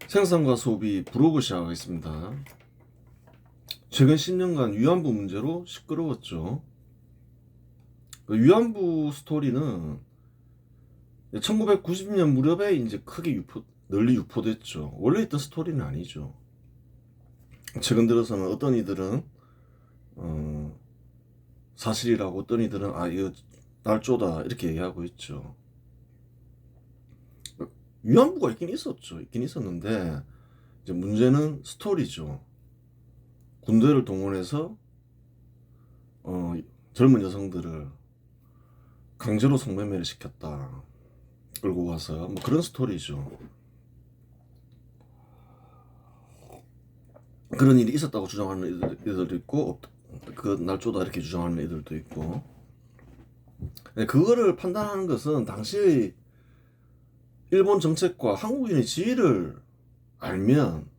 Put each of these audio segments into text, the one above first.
생산과 소비 브로그 시작하겠습니다. 최근 10년간 위안부 문제로 시끄러웠죠. 그 위안부 스토리는 1990년 무렵에 이제 크게 널리 유포됐죠. 원래 있던 스토리는 아니죠. 최근 들어서는 어떤 이들은 사실이라고, 어떤 이들은 이거 날조다 이렇게 얘기하고 있죠. 위안부가 있긴 있었죠. 있긴 있었는데 이제 문제는 스토리죠. 군대를 동원해서 어, 젊은 여성들을 강제로 성매매를 시켰다. 끌고 가서 뭐 그런 스토리죠. 그런 일이 있었다고 주장하는 애들도 있고 그 날조다 이렇게 주장하는 애들도 있고. 네, 그거를 판단하는 것은 당시의 일본 정책과 한국인의 지위를 알면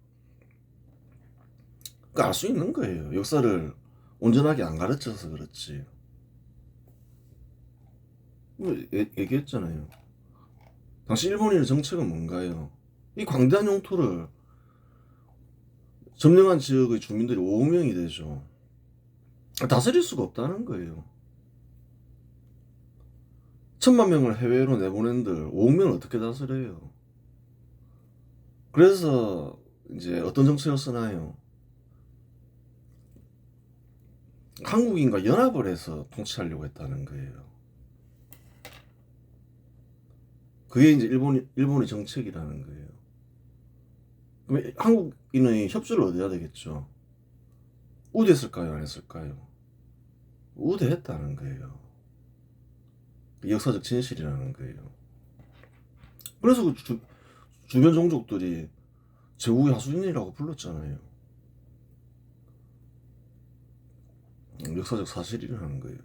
알 수 있는 거예요. 역사를 온전하게 안 가르쳐서 그렇지. 뭐 얘기했잖아요. 당시 일본인의 정책은 뭔가요? 이 광대한 영토를 점령한 지역의 주민들이 5억 명이 되죠. 다스릴 수가 없다는 거예요. 1,000만 명을 해외로 내보낸들 5억 명을 어떻게 다스려요? 그래서 이제 어떤 정책을 쓰나요? 한국인과 연합을 해서 통치하려고 했다는 거예요. 그게 이제 일본의 정책이라는 거예요. 그럼 한국인의 협조를 얻어야 되겠죠. 우대했을까요? 안 했을까요? 우대했다는 거예요. 역사적 진실이라는 거예요. 그래서 그 주변 종족들이 제국의 하수인이라고 불렀잖아요. 역사적 사실이라는 거예요.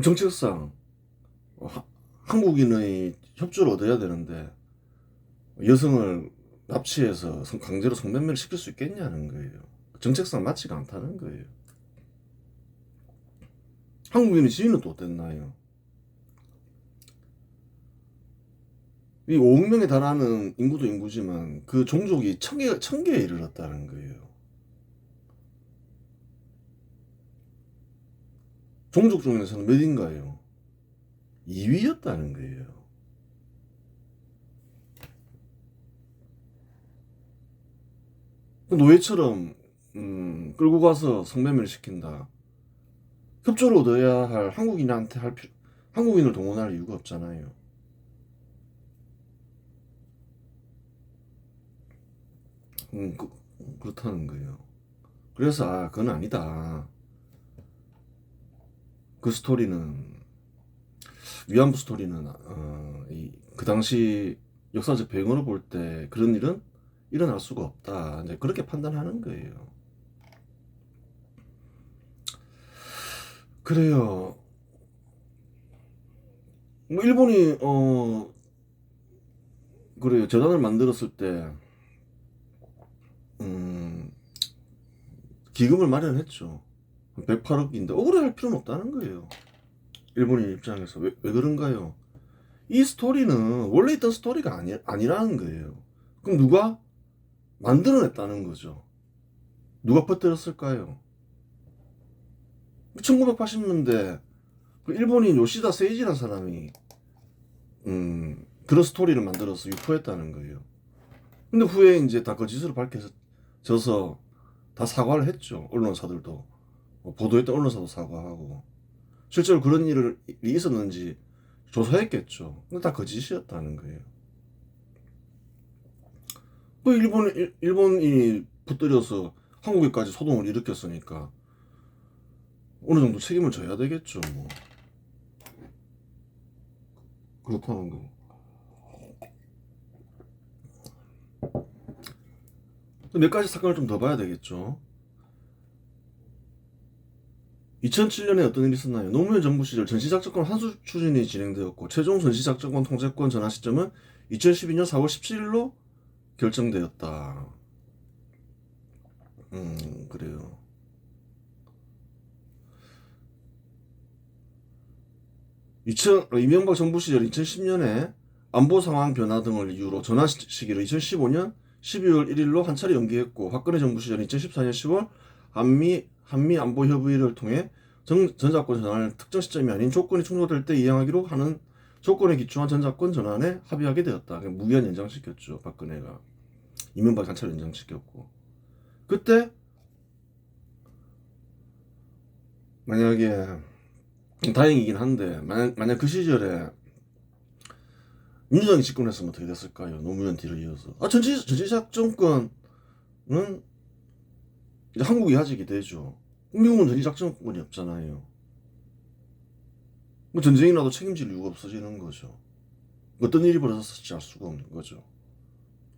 정책상 한국인의 협조를 얻어야 되는데 여성을 납치해서 강제로 성매매를 시킬 수 있겠냐는 거예요. 정책상 맞지가 않다는 거예요. 한국인의 지위는 또 어땠나요? 이 5억 명에 달하는 인구도 인구지만 그 종족이 천 개에 이르렀다는 거예요. 종족 중에서는 몇인가요? 2위였다는 거예요. 노예처럼 끌고 가서 성매매를 시킨다. 협조를 얻어야 할 한국인한테 한국인을 동원할 이유가 없잖아요. 그렇다는 거예요. 그래서 그건 아니다. 그 스토리는 위안부 스토리는 그 당시 역사적 배경으로 볼 때 그런 일은 일어날 수가 없다. 이제 그렇게 판단하는 거예요. 그래요. 뭐 일본이 그래요. 재단을 만들었을 때 음, 기금을 마련했죠. 108억인데 억울해할 필요는 없다는 거예요. 일본인 입장에서 왜 그런가요? 이 스토리는 원래 있던 스토리가 아니라는 거예요. 그럼 누가 만들어냈다는 거죠. 누가 퍼뜨렸을까요? 1980년대 그 일본인 요시다 세이지라는 사람이 그런 스토리를 만들어서 유포했다는 거예요. 근데 후에 이제 다 거짓으로 밝혀져서 다 사과를 했죠. 언론사들도 보도했던 언론사도 사과하고 실제로 그런 일이 있었는지 조사했겠죠. 근데 다 거짓이었다는 거예요. 그 일본이 붙들여서 한국에까지 소동을 일으켰으니까 어느 정도 책임을 져야 되겠죠. 뭐 그렇다는 거. 몇 가지 사건을 좀 더 봐야 되겠죠. 2007년에 어떤 일이 있었나요? 노무현 정부 시절 전시작전권 환수 추진이 진행되었고 최종 전시작전권 통제권 전환 시점은 2012년 4월 17일로 결정되었다. 그래요. 이명박 정부 시절 2010년에 안보 상황 변화 등을 이유로 전환 시기를 2015년 12월 1일로 한 차례 연기했고, 박근혜 정부 시절 2014년 10월 한미 안보 협의를 통해 전자권 전환을 특정 시점이 아닌 조건이 충족될 때 이행하기로 하는 조건에 기초한 전자권 전환에 합의하게 되었다. 무기한 연장시켰죠, 박근혜가. 이명박이 한 차례 연장시켰고. 그때 만약에 다행이긴 한데 만약 그 시절에 민주당이 집권했으면 어떻게 됐을까요? 노무현 뒤를 이어서. 전시작전권은 이제 한국이 가지게 되죠. 미국은 전시작전권이 없잖아요. 뭐 전쟁이 나도 책임질 이유가 없어지는 거죠. 어떤 일이 벌어졌을지 알 수가 없는 거죠.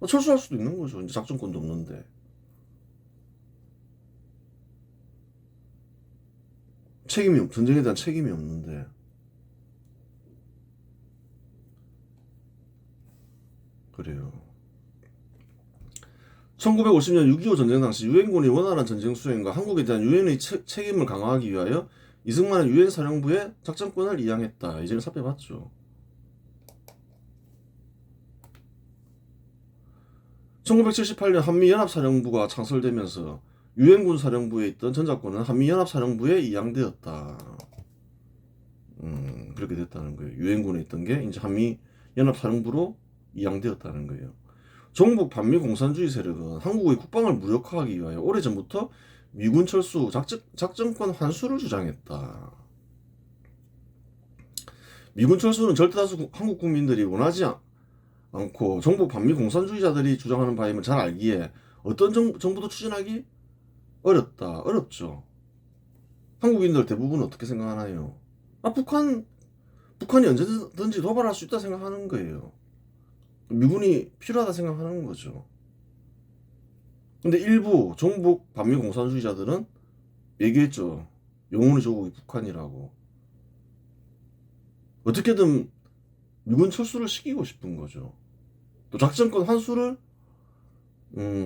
철수할 수도 있는 거죠. 이제 작전권도 없는데. 전쟁에 대한 책임이 없는데. 그래요. 1950년 6.25 전쟁 당시 유엔군이 원활한 전쟁 수행과 한국에 대한 유엔의 책임을 강화하기 위하여 이승만은 유엔 사령부에 작전권을 이양했다. 이제는 살펴봤죠. 1978년 한미연합사령부가 창설되면서 유엔군 사령부에 있던 전자권은 한미연합사령부에 이양되었다. 그렇게 됐다는 거예요. 유엔군에 있던 게 이제 한미연합사령부로 이양되었다는 거예요. 종북 반미 공산주의 세력은 한국의 국방을 무력화하기 위하여 오래전부터 미군 철수, 작전권 환수를 주장했다. 미군 철수는 절대다수 한국 국민들이 원하지 않고 종북 반미 공산주의자들이 주장하는 바임을 잘 알기에 어떤 정부도 추진하기 어렵죠. 한국인들 대부분 어떻게 생각하나요? 북한이 언제든지 도발할 수 있다 생각하는 거예요. 미군이 필요하다 생각하는 거죠. 근데 일부 종북 반미 공산주의자들은 얘기했죠. 영원의 조국이 북한이라고. 어떻게든 미군 철수를 시키고 싶은 거죠. 또 작전권 환수를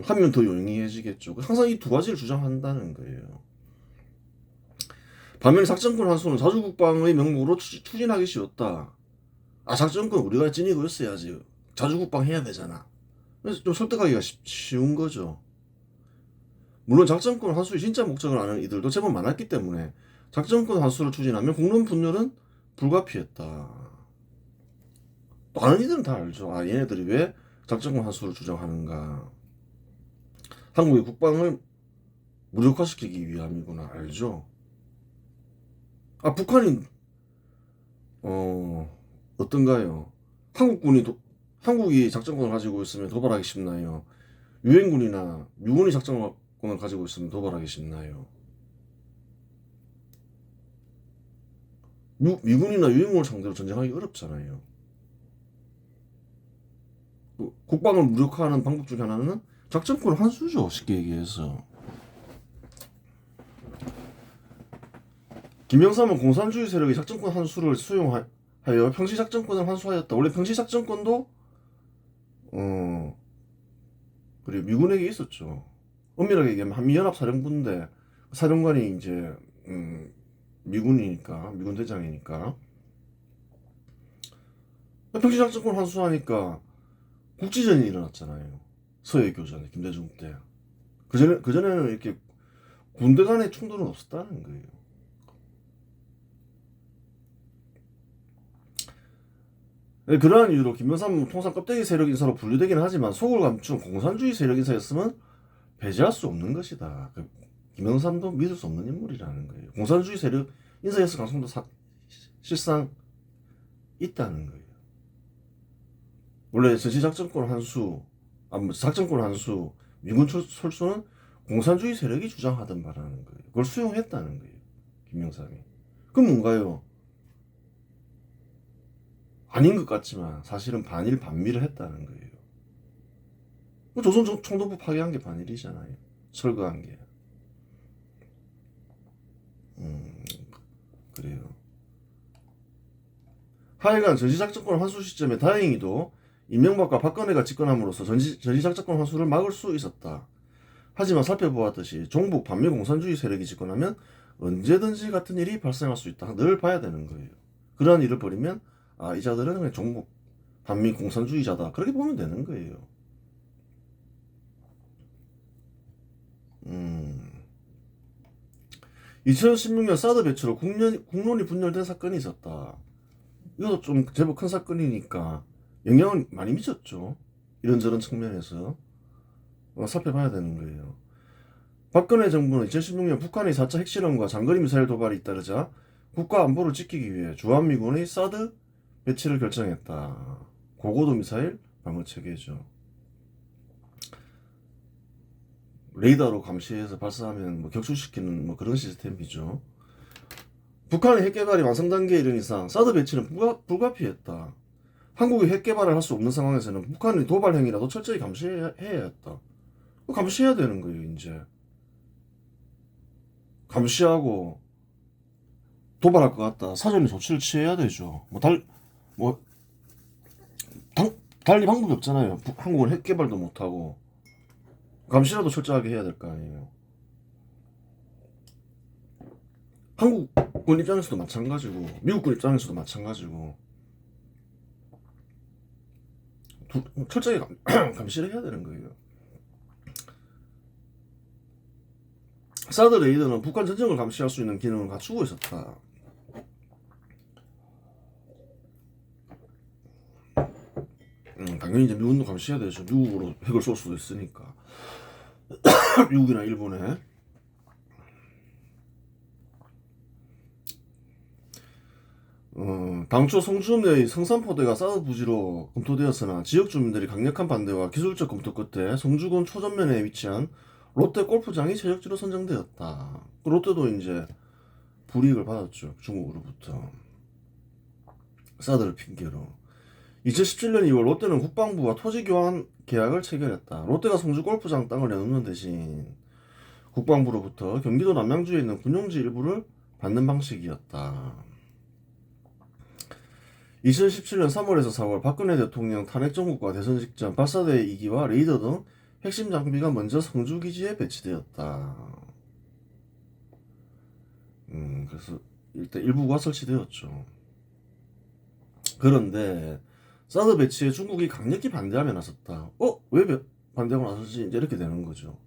하면 더 용이해지겠죠. 항상 이 두 가지를 주장한다는 거예요. 반면에 작전권 환수는 자주국방의 명목으로 추진하기 쉬웠다. 작전권 우리가 지니고 있어야지. 자주국방 해야 되잖아. 그래서 좀 설득하기가 쉬운 거죠. 물론 작전권 환수의 진짜 목적을 아는 이들도 제법 많았기 때문에 작전권 환수를 추진하면 국론 분열은 불가피했다. 또 아는 이들은 다 알죠. 얘네들이 왜 작전권 환수를 주장하는가. 한국의 국방을 무력화시키기 위함이구나. 알죠. 북한이 어떤가요? 한국이 작전권을 가지고 있으면 도발하기 쉽나요? 유엔군이나 미군이 작전권을 가지고 있으면 도발하기 쉽나요? 미군이나 유엔군을 상대로 전쟁하기 어렵잖아요. 국방을 무력화하는 방법 중 하나는 작전권 환수죠. 쉽게 얘기해서. 김영삼은 공산주의 세력의 작전권 환수를 수용하여 평시작전권을 환수하였다. 원래 평시작전권도 그래 미군에게 있었죠. 엄밀하게 얘기하면 한미연합사령부인데 사령관이 이제 미군이니까, 미군 대장이니까. 평시작전권 환수하니까 국지전이 일어났잖아요. 서해교전에 김대중 때. 그전에는 이렇게 군대 간의 충돌은 없었다는 거예요. 그러한 이유로 김영삼은 통상 껍데기 세력 인사로 분류되긴 하지만 속을 감춘 공산주의 세력 인사였으면 배제할 수 없는 것이다. 김영삼도 믿을 수 없는 인물이라는 거예요. 공산주의 세력 인사였을 가능성도 실상 있다는 거예요. 원래 전시작전권 환수, 작전권 환수, 미군 철수는 공산주의 세력이 주장하던 바라는 거예요. 그걸 수용했다는 거예요. 김영삼이. 그럼 뭔가요? 아닌 것 같지만 사실은 반일 반미를 했다는 거예요. 조선 총독부 파괴한 게 반일이잖아요. 철거한 게. 그래요. 하여간 전시작전권 환수 시점에 다행히도 이명박과 박근혜가 집권함으로써 전시작전권 환수를 막을 수 있었다. 하지만 살펴보았듯이 종북 반미 공산주의 세력이 집권하면 언제든지 같은 일이 발생할 수 있다. 늘 봐야 되는 거예요. 그러한 일을 벌이면 이 자들은 그냥 종북 반미 공산주의자다 그렇게 보면 되는 거예요. 2016년 사드 배치로 국론이 분열된 사건이 있었다. 이것도 좀 제법 큰 사건이니까 영향을 많이 미쳤죠. 이런저런 측면에서 살펴봐야 되는 거예요. 박근혜 정부는 2016년 북한의 4차 핵실험과 장거리 미사일 도발이 잇따르자 국가 안보를 지키기 위해 주한미군의 사드 배치를 결정했다. 고고도 미사일 방어 체계죠. 레이더로 감시해서 발사하면 격추시키는 그런 시스템이죠. 북한의 핵 개발이 완성 단계에 이른 이상 사드 배치는 불가피했다. 한국이 핵 개발을 할 수 없는 상황에서는 북한의 도발 행위라도 철저히 감시해야 했다. 감시해야 되는 거예요, 이제. 감시하고 도발할 것 같다. 사전에 조치를 취해야 되죠. 달리 방법이 없잖아요. 한국은 핵 개발도 못하고 감시라도 철저하게 해야 될 거 아니에요. 한국군 입장에서도 마찬가지고 미국군 입장에서도 마찬가지고 철저히 감시를 해야 되는 거예요. 사드 레이더는 북한 전쟁을 감시할 수 있는 기능을 갖추고 있었다. 당연히 이제 미국도 감시해야 되죠. 미국으로 핵을 쏠 수도 있으니까. 미국이나 일본에. 당초 성주읍 내의 성산포대가 사드 부지로 검토되었으나 지역 주민들이 강력한 반대와 기술적 검토 끝에 성주군 초전면에 위치한 롯데 골프장이 최적지로 선정되었다. 롯데도 이제 불이익을 받았죠. 중국으로부터. 사드를 핑계로. 2017년 2월 롯데는 국방부와 토지 교환 계약을 체결했다. 롯데가 성주 골프장 땅을 내놓는 대신 국방부로부터 경기도 남양주에 있는 군용지 일부를 받는 방식이었다. 2017년 3월에서 4월 박근혜 대통령 탄핵 정국과 대선 직전 발사대 2기와 레이더 등 핵심 장비가 먼저 성주 기지에 배치되었다. 그래서 일단 일부가 설치되었죠. 그런데 사드 배치에 중국이 강력히 반대하며 나섰다. 왜 반대하고 나섰지? 이제 이렇게 되는 거죠.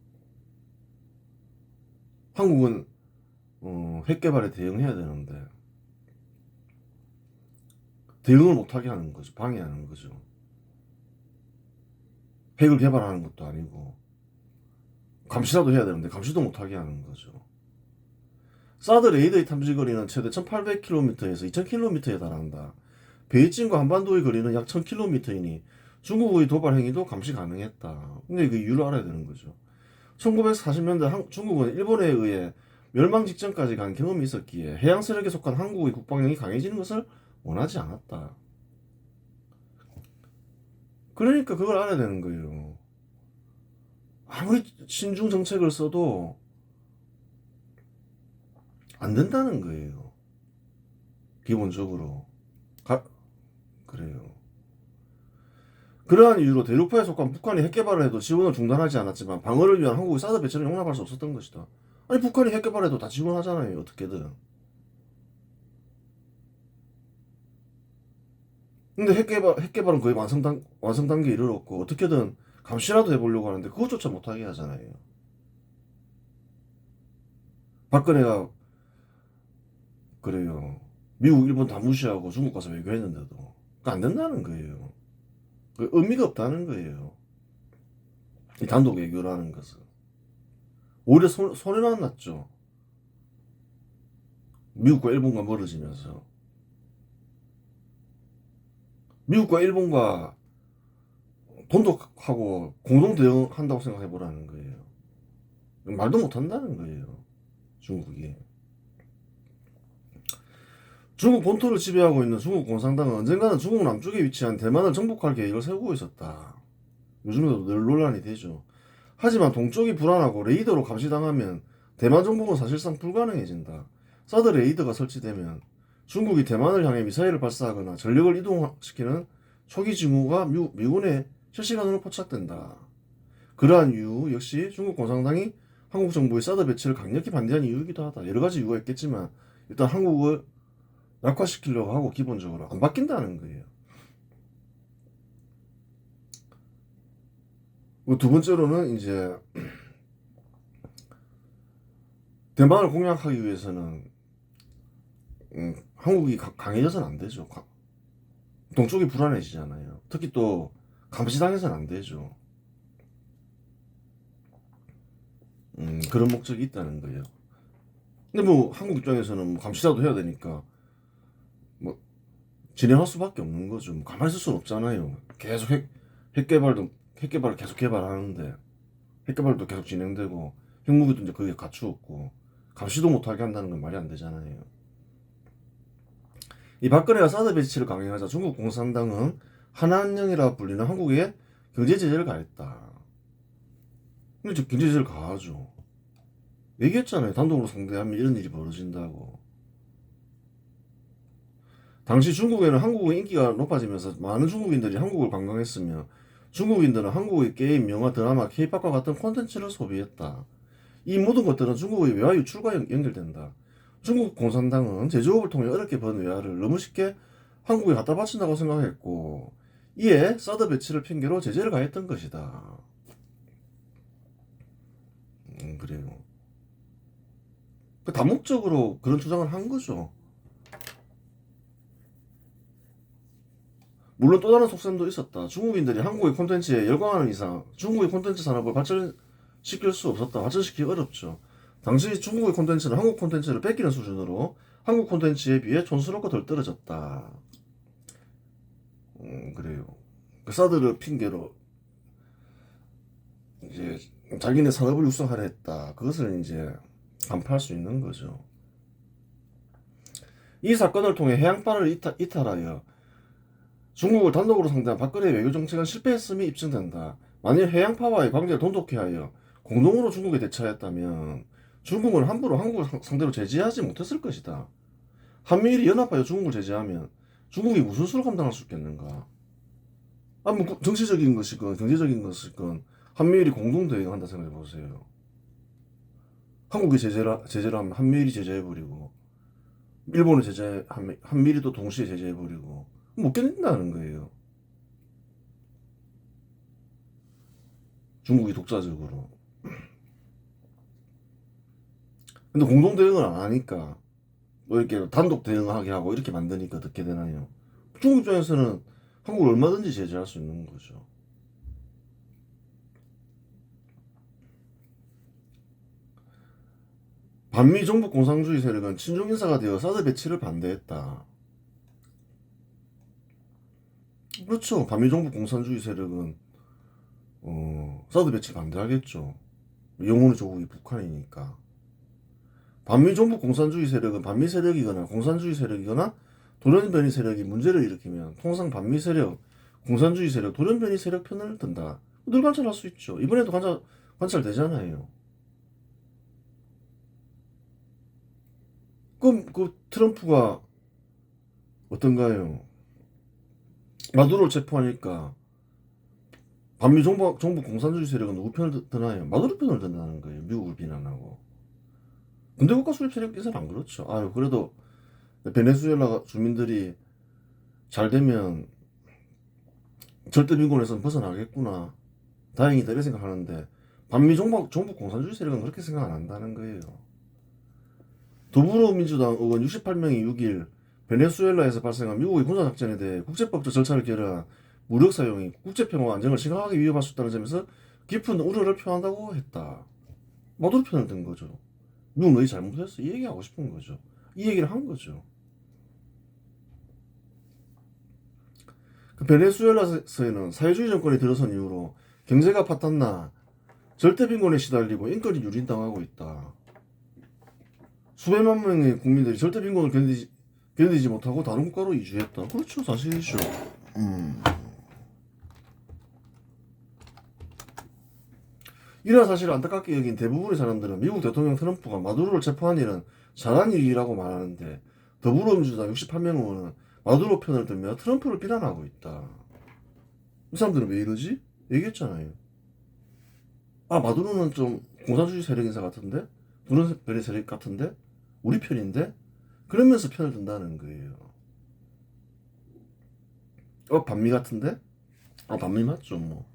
한국은 핵 개발에 대응해야 되는데 대응을 못하게 하는 거죠. 방해하는 거죠. 핵을 개발하는 것도 아니고 감시라도 해야 되는데 감시도 못하게 하는 거죠. 사드 레이더의 탐지 거리는 최대 1800km에서 2000km에 달한다. 베이징과 한반도의 거리는 약 1000km이니 중국의 도발 행위도 감시 가능했다. 근데 그 이유를 알아야 되는 거죠. 1940년대 중국은 일본에 의해 멸망 직전까지 간 경험이 있었기에 해양 세력에 속한 한국의 국방력이 강해지는 것을 원하지 않았다. 그러니까 그걸 알아야 되는 거예요. 아무리 신중 정책을 써도 안 된다는 거예요. 기본적으로. 그래요. 그러한 이유로 대륙파에 속한 북한이 핵 개발을 해도 지원을 중단하지 않았지만 방어를 위한 한국의 사드 배치를 용납할 수 없었던 것이다. 아니 북한이 핵 개발해도 다 지원하잖아요. 어떻게든. 근데 핵 개발은 거의 완성 단계에 이르렀고 어떻게든 감시라도 해보려고 하는데 그것조차 못하게 하잖아요. 박근혜가 그래요. 미국, 일본 다 무시하고 중국 가서 외교했는데도 안 된다는 거예요. 의미가 없다는 거예요. 이 단독 외교라는 것은. 오히려 손해만 났죠. 미국과 일본과 멀어지면서. 미국과 일본과 돈독하고 공동 대응한다고 생각해 보라는 거예요. 말도 못 한다는 거예요. 중국이. 중국 본토를 지배하고 있는 중국 공산당은 언젠가는 중국 남쪽에 위치한 대만을 정복할 계획을 세우고 있었다. 요즘에도 늘 논란이 되죠. 하지만 동쪽이 불안하고 레이더로 감시당하면 대만 정복은 사실상 불가능해진다. 사드 레이더가 설치되면 중국이 대만을 향해 미사일을 발사하거나 전력을 이동시키는 초기 징후가 미군에 실시간으로 포착된다. 그러한 이유 역시 중국 공산당이 한국 정부의 사드 배치를 강력히 반대한 이유이기도 하다. 여러 가지 이유가 있겠지만 일단 한국을 약화시키려고 하고 기본적으로 안 바뀐다는 거예요. 두 번째로는 이제 대만을 공략하기 위해서는 한국이 강해져서는 안 되죠. 동쪽이 불안해지잖아요. 특히 또 감시당해서는 안 되죠. 그런 목적이 있다는 거예요. 근데 뭐 한국 입장에서는 뭐 감시라도 해야 되니까 뭐 진행할 수밖에 없는 거죠. 뭐 가만히 있을 수는 없잖아요. 계속 핵개발을 계속 개발하는데 핵개발도 계속 진행되고 핵무기도 이제 거기에 갖추었고 감시도 못하게 한다는 건 말이 안 되잖아요. 이 박근혜가 사드 배치를 강행하자 중국 공산당은 한한령이라 불리는 한국에 경제 제재를 가했다. 근데 경제 제재를 가하죠. 얘기했잖아요. 단독으로 상대하면 이런 일이 벌어진다고. 당시 중국에는 한국의 인기가 높아지면서 많은 중국인들이 한국을 관광했으며 중국인들은 한국의 게임, 영화, 드라마, 케이팝과 같은 콘텐츠를 소비했다. 이 모든 것들은 중국의 외화 유출과 연결된다. 중국 공산당은 제조업을 통해 어렵게 번 외화를 너무 쉽게 한국에 갖다 바친다고 생각했고 이에 사드 배치를 핑계로 제재를 가했던 것이다. 그래요. 다목적으로 그런 주장을 한 거죠. 물론 또 다른 속셈도 있었다. 중국인들이 한국의 콘텐츠에 열광하는 이상 중국의 콘텐츠 산업을 발전시킬 수 없었다. 발전시키기 어렵죠. 당시 중국의 콘텐츠는 한국 콘텐츠를 뺏기는 수준으로 한국 콘텐츠에 비해 촌스럽고 덜 떨어졌다. 그래요. 그 사드를 핑계로 이제 자기네 산업을 육성하려 했다. 그것을 이제 간파할 수 있는 거죠. 이 사건을 통해 해양파를 이탈하여 중국을 단독으로 상대한 박근혜의 외교 정책은 실패했음이 입증된다. 만일 해양파와의 관계를 돈독히 하여 공동으로 중국에 대처했다면 중국은 함부로 한국을 상대로 제재하지 못했을 것이다. 한미일이 연합하여 중국을 제재하면 중국이 무슨 수를 감당할 수 있겠는가? 뭐 정치적인 것이건 경제적인 것이건 한미일이 공동 대응한다 생각해 보세요. 한국이 제재를 하면 한미일이 제재해버리고 일본을 제재하면 한미일이 또 동시에 제재해버리고 못 견딘다는 거예요. 중국이 독자적으로. 근데 공동 대응을 안 하니까 뭐 이렇게 단독 대응하게 하고 이렇게 만드니까 어떻게 되나요? 중국 입장에서는 한국을 얼마든지 제재할 수 있는 거죠. 반미 정부 공산주의 세력은 친중 인사가 되어 사드 배치를 반대했다. 그렇죠. 반미 정부 공산주의 세력은 사드 배치 반대하겠죠. 영혼의 조국이 북한이니까. 반미 정부 공산주의 세력은 반미 세력이거나 공산주의 세력이거나 돌연변이 세력이 문제를 일으키면 통상 반미 세력, 공산주의 세력, 돌연변이 세력 편을 든다. 늘 관찰할 수 있죠. 이번에도 관찰되잖아요. 그럼 그 트럼프가 어떤가요? 마두로를 체포하니까 반미 정부 공산주의 세력은 누구 편을 드나요? 마두로 편을 든다는 거예요. 미국을 비난하고. 군대 국가 수립 세력 인사는 안 그렇죠. 아유 그래도 베네수엘라 주민들이 잘 되면 절대 빈곤에서 벗어나겠구나. 다행이다 이렇게 생각하는데 반미 정부 공산주의 세력은 그렇게 생각 안 한다는 거예요. 더불어민주당 의원 68명이 6일 베네수엘라에서 발생한 미국의 군사작전에 대해 국제법적 절차를 결여한 무력 사용이 국제평화와 안정을 심각하게 위협할 수 있다는 점에서 깊은 우려를 표한다고 했다. 마두로 편을 든 거죠. 미국 너희 잘못했어. 이 얘기하고 싶은 거죠. 이 얘기를 한 거죠. 그 베네수엘라에서는 사회주의 정권이 들어선 이후로 경제가 파탄나 절대 빈곤에 시달리고 인권이 유린당하고 있다. 수백만 명의 국민들이 절대 빈곤을 견디지 못하고 다른 국가로 이주했다. 그렇죠, 사실이죠. 이러한 사실을 안타깝게 여긴 대부분의 사람들은 미국 대통령 트럼프가 마두로를 체포한 일은 잘한 일이라고 말하는데 더불어민주당 68명 의원은 마두로 편을 들며 트럼프를 비난하고 있다. 이 사람들은 왜 이러지? 얘기했잖아요. 마두로는 좀 공산주의 세력 인사 같은데? 두른변의 세력 같은데? 우리 편인데? 그러면서 편을 든다는 거예요. 반미 같은데? 반미 맞죠 뭐.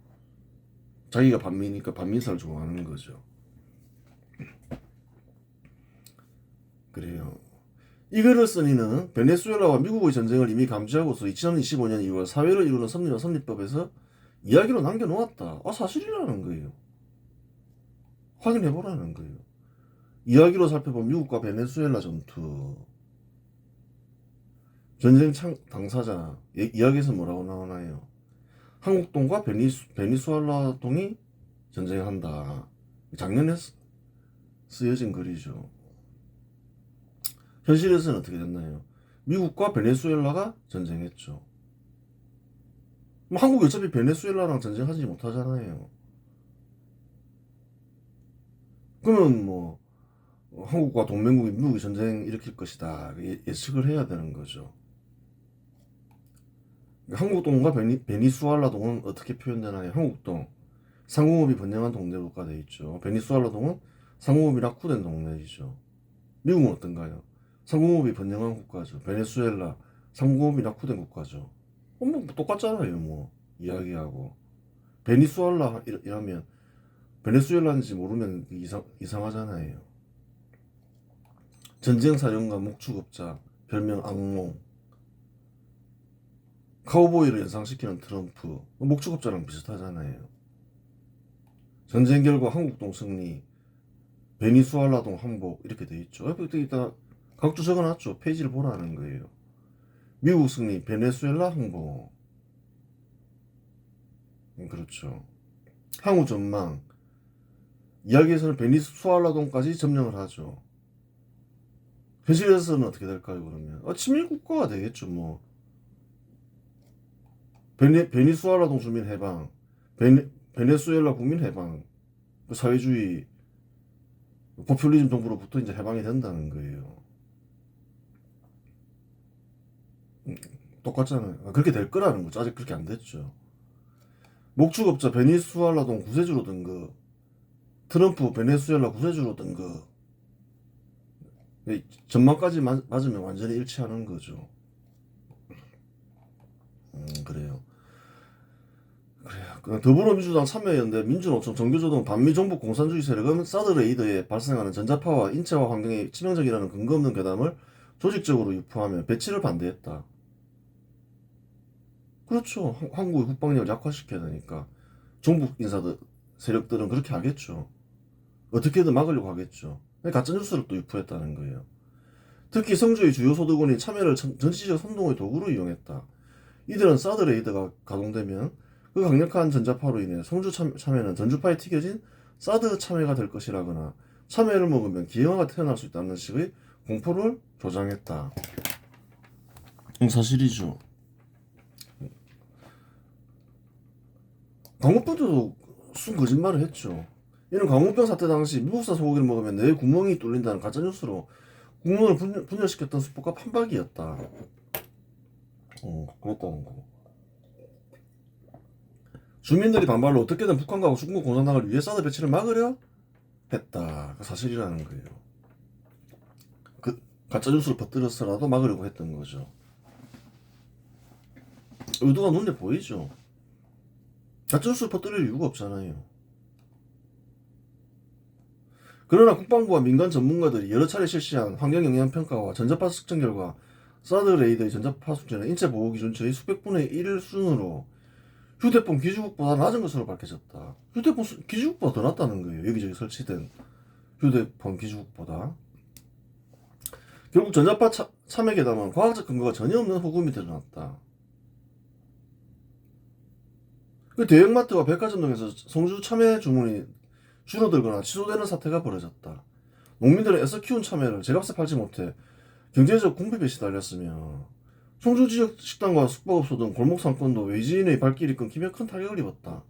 자기가 반미니까 반미사를 좋아하는 거죠. 그래요. 이 글을 쓴 이는 베네수엘라와 미국의 전쟁을 이미 감지하고서 2025년 2월 사회를 이루는 섭리와 선립법에서 이야기로 남겨놓았다. 사실이라는 거예요. 확인해보라는 거예요. 이야기로 살펴본 미국과 베네수엘라 전투. 전쟁 당사자. 이야기에서 뭐라고 나오나요? 한국동과 베니수엘라동이 전쟁한다. 작년에 쓰여진 글이죠. 현실에서는 어떻게 됐나요? 미국과 베네수엘라가 전쟁했죠. 한국이 어차피 베네수엘라랑 전쟁하지 못하잖아요. 그러면 뭐 한국과 동맹국이 미국이 전쟁 일으킬 것이다 예측을 해야 되는 거죠. 한국동과 베니수엘라동은 어떻게 표현되나요? 한국동 상공업이 번영한 동네 국가 돼 있죠. 베니수엘라동은 상공업이 낙후된 동네이죠. 미국은 어떤가요? 상공업이 번영한 국가죠. 베네수엘라 상공업이 낙후된 국가죠. 뭐 똑같잖아요. 뭐 이야기하고 베니수엘라 이러면 베네수엘라인지 모르면 이상하잖아요. 전쟁 사령과 목축업자 별명 악몽 카우보이를 연상시키는 트럼프 목축업자랑 비슷하잖아요. 전쟁 결과 한국동 승리 베니수엘라동 항복 이렇게 돼 있죠. 여기다 각주 적어놨죠. 페이지를 보라는 거예요. 미국 승리 베네수엘라 항복 그렇죠. 향후 전망 이야기에서는 베니수엘라동까지 점령을 하죠. 현실에서는 어떻게 될까요? 그러면 친밀 국가가 되겠죠. 뭐 베니수엘라동 주민 해방, 베네수엘라 국민 해방, 사회주의 포퓰리즘 정부로부터 이제 해방이 된다는 거예요. 똑같잖아요. 그렇게 될 거라는 거죠. 아직 그렇게 안 됐죠. 목축업자 베니수엘라동 구세주로 등극, 트럼프 베네수엘라 구세주로 등극. 전망까지 맞으면 완전히 일치하는 거죠. 그래요. 더불어민주당 참여연대 민주노총 정교조동 반미정부 공산주의 세력은 사드 레이더에 발생하는 전자파와 인체와 환경에 치명적이라는 근거 없는 괴담을 조직적으로 유포하며 배치를 반대했다. 그렇죠. 한국의 국방력을 약화시켜야 되니까 종북 인사들 세력들은 그렇게 하겠죠. 어떻게든 막으려고 하겠죠. 가짜뉴스를 또 유포했다는 거예요. 특히 성주의 주요 소득원이 참여를 정치적 선동의 도구로 이용했다. 이들은 사드 레이더가 가동되면 그 강력한 전자파로 인해 성주 참여는 전주파에 튀겨진 사드 참여가 될 것이라거나 참여를 먹으면 기형아가 태어날 수 있다는 식의 공포를 조장했다. 사실이죠. 광우병도 순 거짓말을 했죠. 이는 광우병 사태 당시 미국산 소고기를 먹으면 뇌에 구멍이 뚫린다는 가짜뉴스로 국문을 분열시켰던 수법과 판박이었다. 그랬다는 거. 주민들이 반발로 어떻게든 북한과 중국 공산당을 위해 사드 배치를 막으려 했다. 그 사실이라는 거예요. 그 가짜뉴스를 퍼뜨려서라도 막으려고 했던 거죠. 의도가 눈에 보이죠. 가짜뉴스를 퍼뜨릴 이유가 없잖아요. 그러나 국방부와 민간 전문가들이 여러 차례 실시한 환경영향평가와 전자파 측정 결과 사드 레이더의 전자파 숙제는 인체 보호 기준치의 수백 분의 1 수준으로 휴대폰 기주국보다 낮은 것으로 밝혀졌다. 휴대폰 기주국보다 더 낮다는 거예요. 여기저기 설치된 휴대폰 기주국보다. 결국 전자파 참여 괴담은 과학적 근거가 전혀 없는 호금이 드러났다. 그 대형마트와 백화점 등에서 성주 참여 주문이 줄어들거나 취소되는 사태가 벌어졌다. 농민들은 애써 키운 참외를 제값에 팔지 못해 경제적 궁핍에 시달렸으며 성주 지역 식당과 숙박업소 등 골목 상권도 외지인의 발길이 끊기며 큰 타격을 입었다.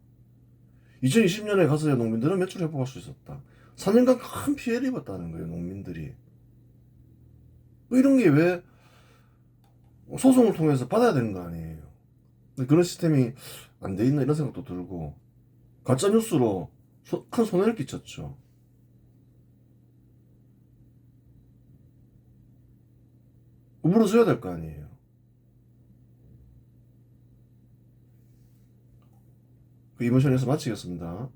2020년에 가서야 농민들은 매출 회복할 수 있었다. 4년간 큰 피해를 입었다는 거예요. 농민들이. 이런 게 왜 소송을 통해서 받아야 되는 거 아니에요. 그런 시스템이 안 돼 있나 이런 생각도 들고 가짜뉴스로 큰 손해를 끼쳤죠. 물어줘야 될 거 아니에요. 그 이모션에서 마치겠습니다.